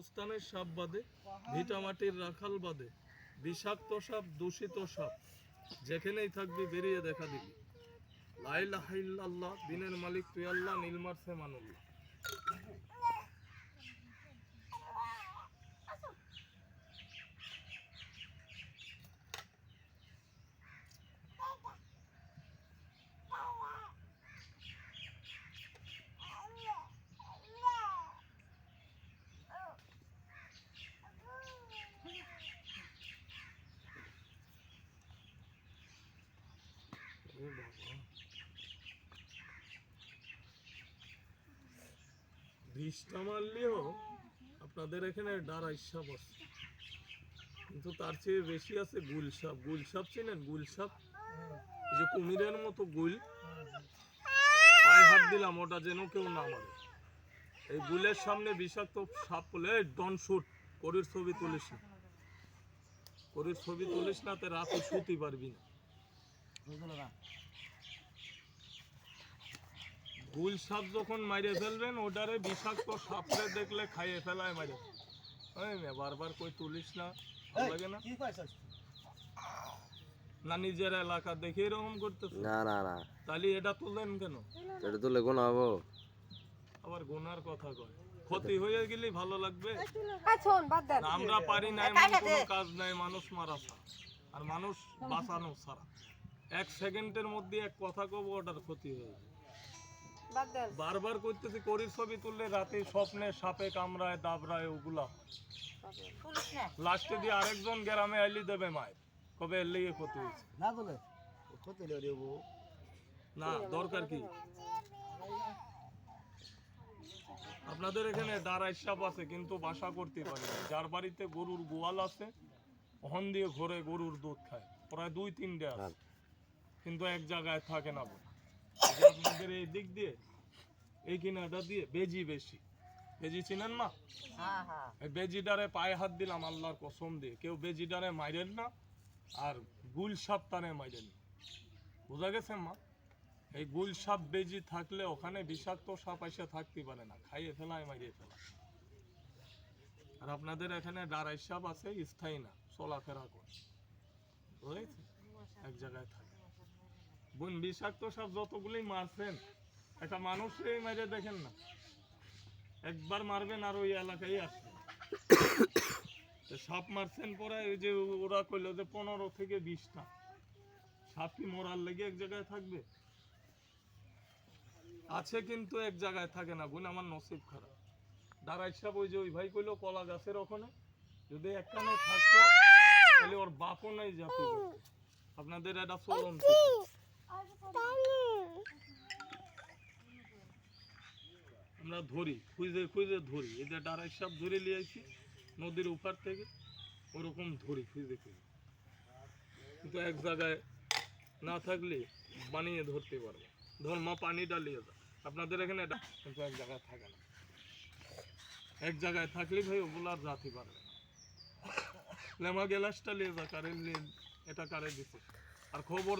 বাসস্থানের সাপ বাদে, ভিটামাটির রাখাল বাদে, বিষাক্ত সাপ, দূষিত সাপ যেখানেই থাকবি বেরিয়ে দেখা দিবি। লা ইলাহা ইল্লাল্লাহ, দিনের মালিক তুই আল্লাহ, নীলমার সে মানুল্লাহ। বিষটা মারলেও আপনাদের এখানে ডারাই সাপ আছে, কিন্তু তার চেয়ে বেশি আছে গুল সাপ। গুল সাপ চেনেন? গুল সাপ যে কুমিরের মতো গুল, পায়ে হাত দিলাম ওটা যেন কেউ না মারে। এই গুলের সামনে বিষাক্ত সাপ বলে ডন শুট, করির ছবি তুলিস না, করির ছবি তুলিস না, তে রাতে শুতে পারবি না। গুল সাপ যখন মাইরে ফেলবেন, ওটারে বিষাক্ত সাপরে দেখলে খাইয়ে ফেলায় মারে। বারবার কই তুলিস না, লাগে না? না নিজের এলাকা দেখে এরকম করতেছে? না না না, তাহলে এটা তুলেন কেন? এটা তুলে গুণ হবো? আবার গুনার কথা কয়, ক্ষতি হয়ে গেলে ভালো লাগবে? না, আমরা পারি না এমন কোনো কাজ নাই মানুষ মারা ছাড়া, আর মানুষ বাঁচানো ছাড়া। 1 সেকেন্ডের মধ্যে এক কথা কব, ওটার ক্ষতি হয়ে যাবে। বারবার করতেছি, করির ছবি তুললে রাতে স্বপ্নে সাপে কামড়ায়, দাবড়ায়, ওগুলা লাস্টে দিয়ে আরেকজন গ্রামে আইলি দেবে মায়ের, কবে এর লেগে ক্ষতি হয়েছে। না দরকার কি? আপনাদের এখানে দাঁড়াই সাপ আছে, কিন্তু বাসা করতে পারে না। যার বাড়িতে গরুর গোয়াল আছে, ওখান দিয়ে ঘরে গরুর দুধ খায়, প্রায় 2-3টে আছে, কিন্তু এক জায়গায় থাকে না। আপনাদের এই দিক দিয়ে, এই কিনাটা দিয়ে বেজি বেশি। বেজি চিনেন না? এই বেজিটারে পায়ে হাত দিলাম আল্লাহর কসম দিয়ে, কেউ বেজিটারে মাইরেন না, আর গুল সাপ টানে মাইরেন না। বোঝা গেছে মা? এই গুল সাপ বেজি থাকলে ওখানে বিষাক্ত সাপ এসে থাকতে পারে না, খাইয়ে ফেলায়, মাইরে ফেলা। আর আপনাদের এখানে ডারাই সাপ আছে, স্থায়ী না, চলাফেরা করে, বুঝেছে, এক জায়গায় থাকে। বোন বিষাক্ত সাপ যতগুলি মারছেন, একটা মানুষই মেরে দেখেন না, একবার মারবেন আর ওই এলাকায় আসবে। সাপ মারছেন পরে, ওই যে ওরা কইলো যে 15 থেকে 20টা সাপ কি মরার লেগে এক জায়গায় থাকবে? আছে, কিন্তু এক জায়গায় থাকে না। বোন আমার নসিব খারাপ। দাঁড়াই সাপ ওই যে ওই ভাই কইলো কলা গাছের ওখানে, যদি একখানে থাকতো তাহলে ওর বাপও নাই জাতি। আপনাদের এটা চলন আমরা ধরি, খুঁজে খুঁজে ধরি। এই যে ডারাই সাপ ধরে নিয়ে আসি নদীর উপার থেকে, ওরকম ধরি খুঁজে খুঁজে, কিন্তু এক জায়গায় না থাকলে বানিয়ে ধরতে পারবো। ধর মা পানি ডালিয়ে যা, আপনাদের এখানে এটা কিন্তু এক জায়গায় থাকে না। এক জায়গায় থাকলে ভাই ওগুলো আর জাতি পারবে না। লেমা গ্লাসটা নিয়ে যা, কারেন্ট এটা কারে দিচ্ছে। আর খবর